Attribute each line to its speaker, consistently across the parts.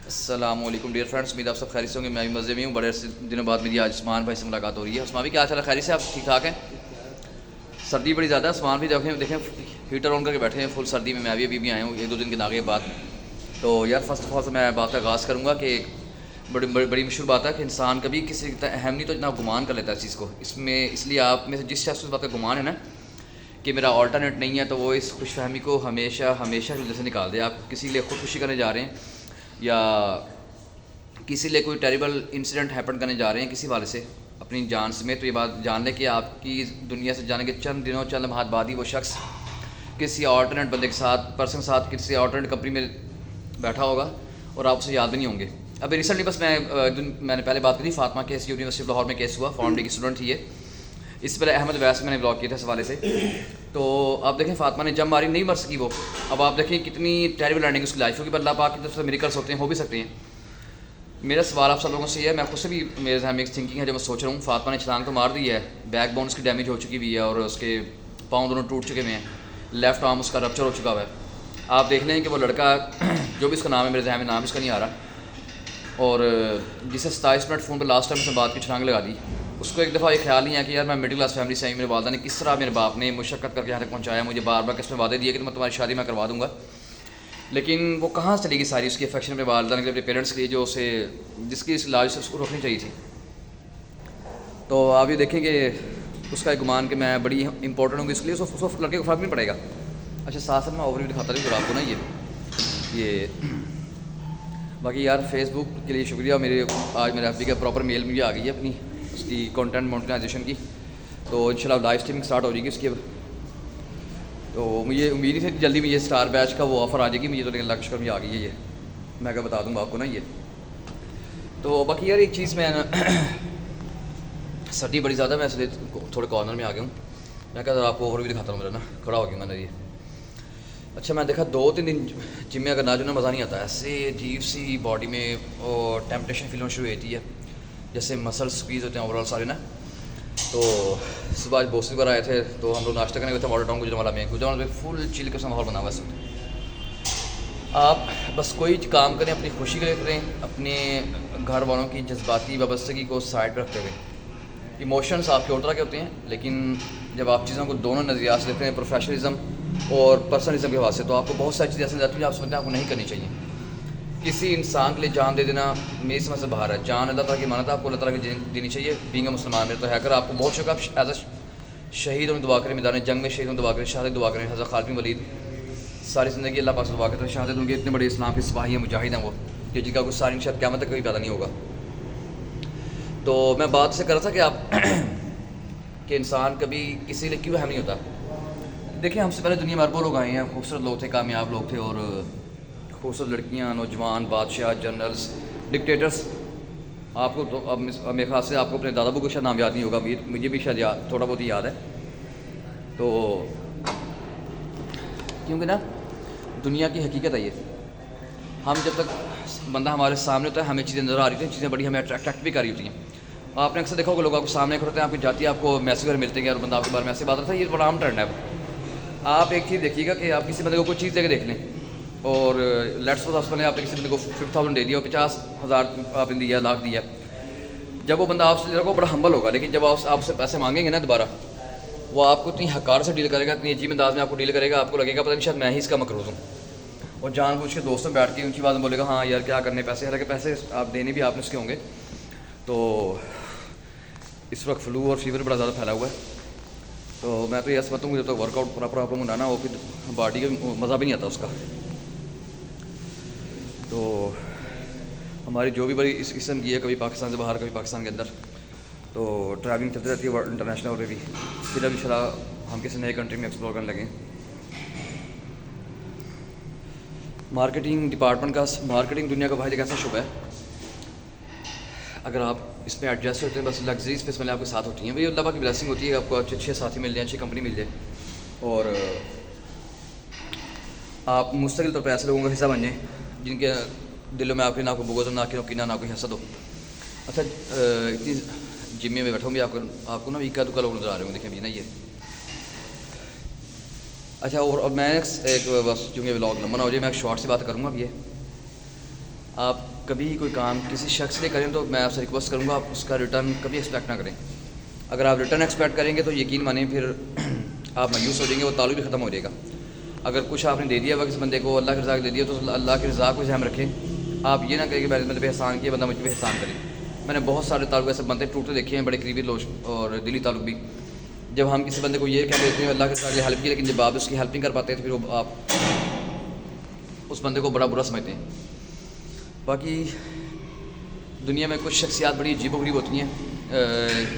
Speaker 1: السلام علیکم dear friends, امید آپ سب خیریت سے ہوں گے. میں بھی مزے میں ہوں. بڑے دنوں بعد میری آج عثمان بھائی سے ملاقات ہو رہی ہے. عثمان بھی کیا چل رہا ہے؟ خیریت سے آپ ٹھیک ٹھاک ہیں؟ سردی بڑی زیادہ ہے. عثمان بھی دیکھیں ہیٹر آن کر کے بیٹھے ہیں فل سردی میں. میں ابھی آیا ہوں 1-2 دن کے ناگے بعد. تو یار فرسٹ آف آل میں بات کا آغاز کروں گا کہ بڑی مشہور بات ہے کہ انسان کبھی کسی کا اہم نہیں تو اتنا گمان کر لیتا ہے اس چیز کو. اس لیے آپ میں سے جس شخص کو اس بات کا گمان ہے نا کہ میرا آلٹرنیٹ نہیں ہے، تو وہ اس خوش فہمی کو ہمیشہ دل سے نکال دے. آپ کسی لیے خودکشی کرنے جا رہے ہیں یا کسی لیے کوئی ٹیریبل انسیڈنٹ ہیپن کرنے جا رہے ہیں کسی والے سے اپنی جان سمیت، تو یہ بات جان لیں کہ آپ کی دنیا سے جانے کے چند لمحات بعد ہی وہ شخص کسی آلٹرنیٹ بندے کے ساتھ کسی آلٹرنیٹ کمپنی میں بیٹھا ہوگا اور آپ اسے یاد بھی نہیں ہوں گے. ابھی ریسنٹلی بس میں نے پہلے بات کی تھی Fatima case, university of Lahore میں کیس ہوا. فارم ڈی کی اسٹوڈنٹ تھی یہ. اس سے پہلے احمد ویس میں نے بلاگ کیا تھا اس حوالے سے. تو آپ دیکھیں فاطمہ نے جب ماری نہیں مر سکی وہ. اب آپ دیکھیں کتنی ٹیریبل اینڈنگ اس کی لائف ہوگی. پر اللہ پاک کی طرف سے میریکلس ہوتے ہیں، ہو بھی سکتے ہیں. میرا سوال آپ سب لوگوں سے یہ ہے، میں خود سے بھی میرے ذہن میں ایک تھنکنگ ہے جو میں سوچ رہا ہوں. فاطمہ نے چھلانگ تو مار دی ہے، بیک بونس کی ڈیمیج ہو چکی ہوئی ہے اور اس کے پاؤں دونوں ٹوٹ چکے ہوئے ہیں، لیفٹ آرم اس کا رپچر ہو چکا ہوا ہے. آپ دیکھ لیں کہ وہ لڑکا جو بھی اس کا نام ہے، میرے ذہن میں نام اس کا نہیں آ رہا، اور جسے 27 منٹ فون پہ لاسٹ ٹائم سے بات کی چھلانگ لگا دی، اس کو ایک دفعہ یہ خیال نہیں ہے کہ یار میں مڈل کلاس فیملی سے آئی. میرے والدہ نے کس طرح میرے باپ نے مشقت کر کے یہاں تک پہنچایا، مجھے بار بار قسمیں وعدے دیے کہ میں تمہاری شادی میں کروا دوں گا. لیکن وہ کہاں سے چلی گئی ساری اس کی افیکشن اپنے والدہ نے اپنے پیرنٹس کے لیے جو جس کی اس علاج سے اس کو روکنی چاہیے تھی. تو آپ یہ دیکھیں کہ اس کا ایک گمان کہ میں بڑی امپورٹنٹ ہوں گی اس کے لیے، اس کو لڑکے کو فرق نہیں پڑے گا. اچھا ساتھ میں اوور ویو دکھاتا رہی آپ کو نا یہ باقی یار فیس بک کے لیے شکریہ. آج میرے ایف بی کا پراپر میل مجھے آ گئی ہے اپنی اس کی کانٹینٹ مونٹائزیشن کی. تو انشاءاللہ لائیو اسٹریمنگ اسٹارٹ ہو جائے گی اس کی. تو مجھے امید نہیں تھی جلدی مجھے اسٹار بیچ کا وہ آفر آ جائے گی مجھے، تو لیکن لک شکر مجھے آ گئی ہے. یہ میں کیا بتا دوں گا آپ کو نا یہ. تو باقی یار ایک چیز میں سردی بڑی زیادہ، میں اس لیے تھوڑے کارنر میں آ گیا ہوں. میں کہتا آپ کو اوور بھی دکھاتا ہوں میرا نا، کھڑا ہو گیا میں نے یہ. اچھا میں دیکھا 2-3 دن جم میں اگر نہ جو نا مزہ نہیں آتا. ایسے عجیب سی باڈی میں اور ٹیمپٹیشن فیل ہونا شروع ہوتی ہے، جیسے مسل سکویز ہوتے ہیں اوور آل سارے نا. تو صبح آج بوسٹی پر آئے تھے تو ہم لوگ ناشتہ کرنے گئے تھے ماڈل ٹاؤن گجرانوالہ میں فل چل کے ماحول بنا ہوا ہے. آپ بس کوئی کام کریں اپنی خوشی کے لیے کریں، اپنے گھر والوں کی جذباتی وابستگی کو سائڈ پہ رکھتے ہوئے. ایموشنس آپ کے اور طرح کے ہوتے ہیں، لیکن جب آپ چیزوں کو دونوں نظریات سے دیکھتے ہیں، پروفیشنلزم اور پرسنلزم کے حوالے سے، تو آپ کو بہت ساری چیزیں ایسی جاتی ہیں جو آپ سمجھتے ہیں آپ کو نہیں کرنی چاہیے. کسی انسان کے لیے جان دے دینا میری سمجھ سے باہر ہے. جان اللہ تعالیٰ کی امانت ہے، آپ کو اللہ تعالیٰ کی دینی چاہیے. بینگ اے مسلمان میرے تو ہے. اگر آپ کو بہت شوق آپ ایز اے شہید ہونے دعا کریں، میدان جنگ میں شہید ہونے دعا کریں، شہادت دعا کریں. حضرت خالد بن ولید ساری زندگی اللہ پاک سے دعا کرتے ہیں شہادت ان کے. اتنے بڑے اسلام کے سپاہی ہیں، مجاہد ہیں وہ، کہ جن کا کوئی ساری شاید قیامت تک کبھی پیدا نہیں ہوگا. تو میں بات سے کر رہا تھا کہ آپ کہ انسان کبھی کسی لیے کیوں اہم نہیں ہوتا. دیکھیں ہم سے پہلے دنیا میں اربوں لوگ آئے ہیں، خوبصورت لوگ تھے، کامیاب لوگ تھے، اور خوبصورت لڑکیاں، نوجوان، بادشاہ، جنرلز، ڈکٹیٹرس. آپ کو تو اب میرے خیال سے آپ کو اپنے دادا ابو کو شاید نام یاد نہیں ہوگا، مجھے بھی شاید تھوڑا بہت ہی یاد ہے. تو کیونکہ نا دنیا کی حقیقت ہے یہ. ہم جب تک بندہ ہمارے سامنے ہوتا ہے ہمیں چیزیں نظر آ رہی ہوتی ہیں، چیزیں بڑی ہمیں اٹریکٹ بھی کر رہی ہوتی ہیں. آپ نے اکثر دیکھا ہوگا لوگ آپ کو سامنے کھڑے ہوتے ہیں، آپ کی جاتی ہے، آپ کو میسج وغیرہ ملتے ہیں اور بندہ آپ کے بارے میں ایسے بات رہتا ہے. یہ بڑا عام ٹرینڈ ہے. آپ ایک چیز دیکھیے گا کہ آپ کسی بندے کو کوئی چیز دے کے دیکھ لیں، اور لیٹس سپوز نے آپ نے کسی بندے کو 50,000 دے دیا اور 50,000 آپ نے دیا، لاکھ دیا. جب وہ بندہ آپ سے وہ بڑا ہمبل ہوگا، لیکن جب آپ سے پیسے مانگیں گے نا دوبارہ، وہ آپ کو اتنی حقار سے ڈیل کرے گا، اتنی عجیب انداز میں آپ کو ڈیل کرے گا، آپ کو لگے گا پتہ نہیں شاید میں ہی اس کا مقروض ہوں. اور جان بوجھ کے دوستوں بیٹھ کے ان کی بات میں بولے گا ہاں یار کیا کرنے پیسے، حالانکہ پیسے آپ دینے بھی آپ نے اس کے ہوں گے. تو اس وقت فلو اور فیور بڑا زیادہ پھیلا ہوا ہے. تو میں تو یہ سمجھتا ہوں کہ جب تک ورک آؤٹ پراپر منڈانا ہو پھر باڈی کا مزہ بھی نہیں آتا اس کا. تو ہماری جو بھی بڑی اس قسم کی ہے، کبھی پاکستان سے باہر، کبھی پاکستان کے اندر، تو ٹریولنگ چلتی رہتی ہے ورلڈ انٹرنیشنل اور بھی. پھر ابھی انشاءاللہ ہم کسی نئے کنٹری میں ایکسپلور کرنے لگیں. مارکیٹنگ ڈپارٹمنٹ کا، مارکیٹنگ دنیا کا بھائی ایک ایسا شعبہ ہے، اگر آپ اس میں ایڈجسٹ ہوتے ہیں بس لگژریز پہ اس میں آپ کے ساتھ ہوتی ہیں. بھائی اللہ پاک کی بلیسنگ ہوتی ہے کہ آپ کو اچھے ساتھی مل جائیں، اچھی کمپنی مل جائے، اور آپ مستقل طور پر ایسے لوگوں کا حصہ بن جائیں جن کے دلوں میں آپ کے نہ کوئی بغض، نہ کینہ، نہ کوئی حسد ہو. اچھا اتنی جمعے میں بیٹھا ہوں گی، آپ کو نا اکا دکا لوگ نظر آ رہے ہوں، دیکھیں بھی نا یہ. اچھا اور اب میں ایک بس چونکہ ولاگ لمبا نہ ہو جائے، میں ایک شارٹ سی بات کروں گا. اب یہ آپ کبھی کوئی کام کسی شخص سے کریں تو میں آپ سے ریکویسٹ کروں گا آپ اس کا ریٹرن کبھی ایکسپیکٹ نہ کریں. اگر آپ ریٹرن ایکسپیکٹ کریں گے تو یقین مانیں پھر آپ مایوس ہو جائیں گے, وہ تعلق بھی ختم ہو جائے گا. اگر کچھ آپ نے دے دیا کسی بندے کو, اللہ کی رضا دے دیا, تو اللہ کی رضا کو ذہن رکھیں. آپ یہ نہ کریں کہ میں پہ احسان کیا, بندہ مجھ پہ احسان کرے. میں نے بہت سارے تعلق ایسے بندے ٹوٹتے دیکھے ہیں, بڑے قریبی لوگ اور دلی تعلق بھی. جب ہم کسی بندے کو یہ کہہ دیتے ہیں اللہ کے ساتھ ہیلپ کی, لیکن جب آپ اس کی ہیلپ نہیں کر پاتے تو پھر وہ آپ اس بندے کو بڑا برا سمجھتے ہیں. باقی دنیا میں کچھ شخصیات بڑی عجیب و غریب ہوتی ہیں.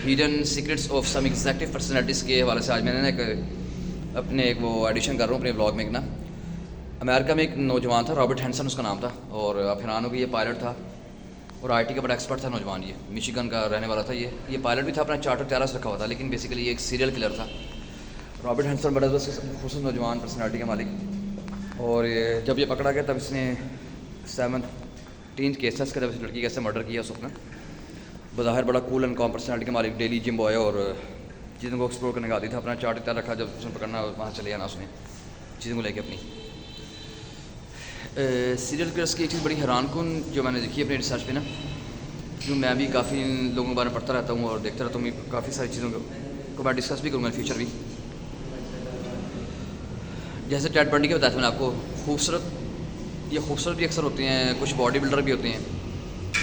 Speaker 1: Hayden secrets of some executive personalities کے حوالے سے آج میں نے ایک وہ ایڈیشن کر رہا ہوں اپنے بلاگ میں. ایک نا امریکہ میں ایک نوجوان تھا, رابرٹ ہینسن اس کا نام تھا, اور آپ حیران ہو کہ یہ پائلٹ تھا اور آئی ٹی کا بڑا ایکسپرٹ تھا نوجوان. یہ میشیگن کا رہنے والا تھا. یہ پائلٹ بھی تھا, اپنا چارٹر تیارہ سے رکھا ہوا تھا, لیکن بیسیکلی یہ ایک سیریل کلر تھا. رابرٹ ہینسن بڑا خصوصاً نوجوان پرسنالٹی کا مالک. اور جب یہ پکڑا گیا تب اس نے 17 کیسز کا, جب اس لڑکی کیسے مرڈر کیا اس وقت. بظاہر بڑا کول اینڈ کام پرسنالٹی کا مالک, ڈیلی جم بوائے اور چیزوں کو ایکسپلور کرنے کا عادی تھا. اپنا چارٹر تیار رکھا, جب اس نے پکڑنا وہاں چلے جانا اس نے چیزوں کو لے کے اپنی. سیریل کلرس کی ایک چیز بڑی حیران کن جو میں نے دیکھی اپنے ریسرچ پہ نا, جو میں بھی کافی لوگوں کے بارے میں پڑھتا رہتا ہوں اور دیکھتا رہتا ہوں, کافی ساری چیزوں کو میں ڈسکس بھی کروں گا فیوچر بھی. جیسے ٹیڈ بنڈی کے بتایا تھا میں نے آپ کو, خوبصورت بھی اکثر ہوتے ہیں, کچھ باڈی بلڈر بھی ہوتے ہیں,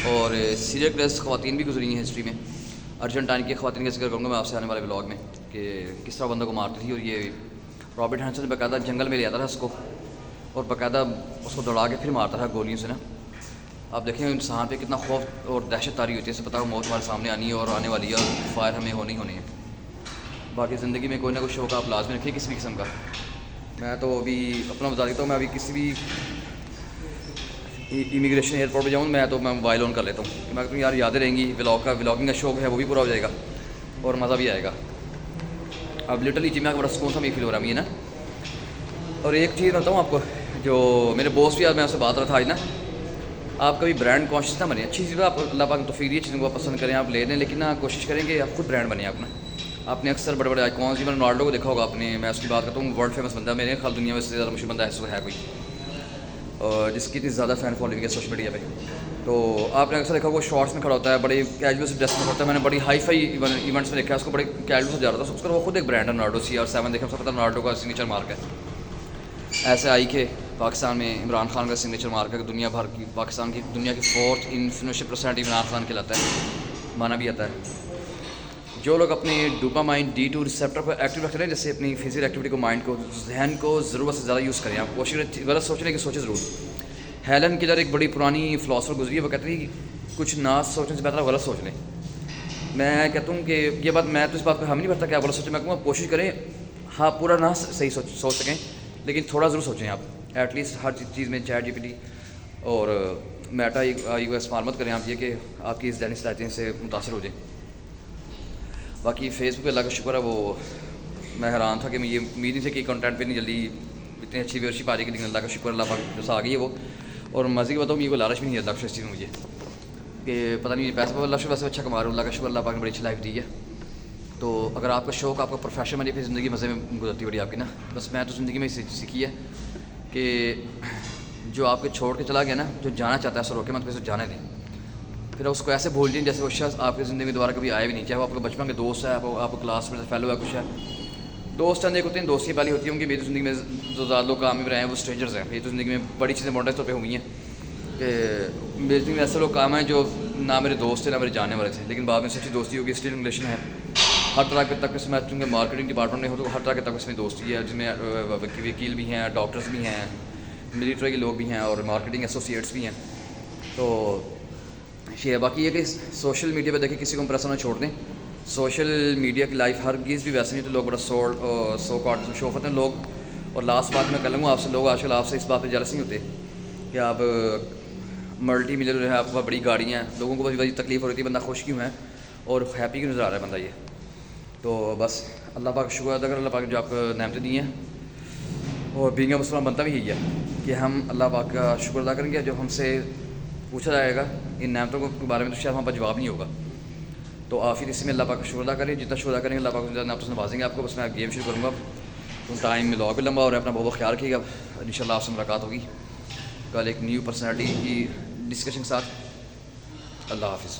Speaker 1: اور سیریل کلرس خواتین بھی گزری ہیں ہسٹری میں. ارجنٹائن کی خواتین کا ذکر کروں گا میں آپ سے آنے والے بلاگ میں کہ کس طرح بندوں کو مارتی تھی. اور یہ رابرٹ ہینسن نے باقاعدہ جنگل میں لے آتا تھا اس کو, اور باقاعدہ اس کو دوڑا کے پھر مارتا تھا گولیوں سے نا. آپ دیکھیں انسان پہ کتنا خوف اور دہشت طاری ہوتی ہے, اسے پتا ہو موت ہمارے سامنے آنی ہے اور آنے والی ہے, اور فائر ہمیں ہونی ہے. باقی زندگی میں کوئی نہ کوئی شوق آپ لازمی رکھیں کسی بھی قسم کا. میں تو ابھی اپنا بتا دیتا ہوں, میں ابھی کسی بھی امیگریشن ایئرپورٹ پہ جاؤں میں موبائل آن کر لیتا ہوں. میں کہتا ہوں یار یادیں رہیں گی, ولاگنگ کا شوق ہے وہ بھی پورا ہو جائے گا اور مزہ بھی آئے گا. اب لٹرلی جی میں بڑا سکون سا فیل ہو رہا ہے نا. اور ایک چیز بتاؤں آپ کو, جو میرے باس بھی آج میں آپ سے بات رہا تھا آج نا, آپ کبھی برانڈ کانشیس نہ بنیں. اچھی چیز ہے, آپ اللہ پاک تو توفیق دی چیزوں کو پسند کریں, آپ لے دیں, لیکن نا کوشش کریں کہ آپ خود برانڈ بنیں. آپ نے اکثر بڑے آئیکونس, میں رونالڈو کو دیکھا ہوگا آپ نے, میں اس کی بات کرتا ہوں, ورلڈ فیمس بندہ, میرے خیال دنیا میں سے زیادہ مشہور بندہ ہے کوئی, اور جس کی اتنی زیادہ فین فالوئنگ ہے سوشل میڈیا پہ. تو آپ نے اکثر دیکھا وہ شارٹس میں کھڑا ہوتا ہے, بڑے کیجول سے ڈریس میں ہوتا ہے. میں نے بڑی ہائی فائی ایونٹس میں دیکھا ہے اس کو, بڑے کیجول سے جا رہا تھا. اس کا وہ خود ایک برانڈ ہے رونالڈو CR7 دیکھا, سب پتا رونالڈو کا سگنیچر مارک ہے. ایسے آئی کہ پاکستان میں عمران خان کا سگنیچر مارک ہے, کہ دنیا بھر کی پاکستان کی دنیا کی 4th influential personality Imran Khan کہلاتا ہے, مانا بھی آتا ہے. جو لوگ اپنے ڈوپامائن D2 ریسیپٹر کو ایکٹیو رکھتے ہیں, جیسے اپنی فزیکل ایکٹیویٹی کو, مائنڈ کو, ذہن کو ضرورت سے زیادہ یوز کریں. آپ کوشش کریں غلط سوچنے کی سوچیں ضرور. ہیلن کیلر ایک بڑی پرانی فلاسفر گزری ہے, وہ کہتی ہے کچھ نہ سوچنے سے بہتر غلط سوچ لیں. میں کہتا ہوں کہ یہ بات, میں تو اس بات پہ ہم نہیں بھرتا کہ آپ غلط سوچیں. میں کہوں گا کوشش کریں, ہاں پورا نہ صحیح سوچ سکیں, لیکن تھوڑا ضرور سوچیں. آپ ایٹ لیسٹ ہر چیز میں چیٹ GPT اور میٹا کو استعمال مت کریں آپ, یہ کہ آپ کی ذہنی صلاحیتیں سے متاثر ہو جائیں. باقی فیس بک پہ اللہ کا شکر ہے, وہ میں حیران تھا کہ میں یہ امید نہیں تھی کہ کنٹینٹ پہ نہیں جلدی اتنی اچھی ویورشپ آ جائے گی, لیکن اللہ کا شکر, اللہ پاک جو آ گئی ہے وہ. اور مزے کی بتاؤں, یہ کوئی لالچ بھی نہیں ہے اللہ کا اس چیز میں مجھے, کہ پتہ نہیں پیسے اللہ شکر سے اچھا کما رہا ہوں. اللہ کا شکر, اللہ پاک نے بڑی اچھی لائف دی ہے. تو اگر آپ کا شوق, آپ کا پروفیشن بنی, پھر زندگی مزے میں گزرتی بڑی آپ کی نا. بس میں تو زندگی میں سیکھی ہے کہ جو آپ کے چھوڑ کے چلا گیا نا, جو جانا چاہتا ہے سر روکے مت, پھر جانے دیں. پھر اس کو ایسے بھول دیں جیسے وہ شخص آپ کی زندگی میں دوبارہ کبھی آئے بھی نہیں, چاہے وہ آپ کا بچپن کے دوست ہے, آپ کو کلاس میں فیلو ہے, کچھ ہے. دوست چند ایک ہوتے ہیں, دوستیاں پہلی ہوتی ہوں کہ میری زندگی میں جو زیادہ لوگ کام میں رہے ہیں وہ اسٹرینجرز ہیں. یہ تو زندگی میں بڑی چیزیں ماڈرنائز طور پہ ہوئی ہیں کہ میری زندگی میں ایسے لوگ کام ہیں جو نہ میرے دوست تھے نہ میرے جانے والے تھے, لیکن بعد میں سچی دوستی ہوگی, اسٹیل ریلیشن ہے. ہر طرح کے تک اس میں چونکہ مارکیٹنگ ڈپارٹمنٹ میں ہو تو ہر طرح کے تک اس میں دوستی ہے, جس میں وکیل بھی ہیں, ڈاکٹرز بھی ہیں, ملٹری کے لوگ بھی ہیں, اور مارکیٹنگ ایسوسیٹس بھی ہیں. تو یہ باقی یہ کہ سوشل میڈیا پہ دیکھیں کسی کو امپریس ہونا چھوڑ دیں. سوشل میڈیا کی لائف ہر چیز بھی ویسے نہیں, تو لوگ بڑا سو کارڈ شو ہوتے ہیں لوگ. اور لاسٹ بات میں کر لوں گا آپ سے, لوگ آج کل آپ سے اس بات پہ جلس نہیں ہوتے کہ آپ ملٹی ملیئنر ہے, آپ کو بڑی گاڑیاں ہیں. لوگوں کو بڑی تکلیف ہو رہی تھی بندہ خوش کیوں ہے اور ہیپی کیوں نظر آ رہا ہے بندہ. یہ تو بس اللہ پاک شکر ادا کر, اللہ پاک جو آپ کو نعمتیں دی ہیں. اور بینگ اے مسلمان بنتا بھی یہی ہے کہ ہم اللہ پاک کا شکر ادا کریں گے. جب ہم سے پوچھا جائے گا ان نعمتوں کے بارے میں تو شاید ہمارے پاس جواب نہیں ہوگا. تو آخر اس میں اللہ پاک کا شکر ادا کریں, جتنا شکر ادا کریں گے اللہ پاک نعمتوں سے نوازیں گے آپ کو. بس میں گیم شروع کروں گا, تو ٹائم میں لاگ بھی لمبا ہو رہا ہے, اپنا بہت خیال رکھیے گا. انشاءاللہ آپ سے ملاقات ہوگی کل ایک نیو پرسنالٹی کی ڈسکشن کے ساتھ. اللہ حافظ.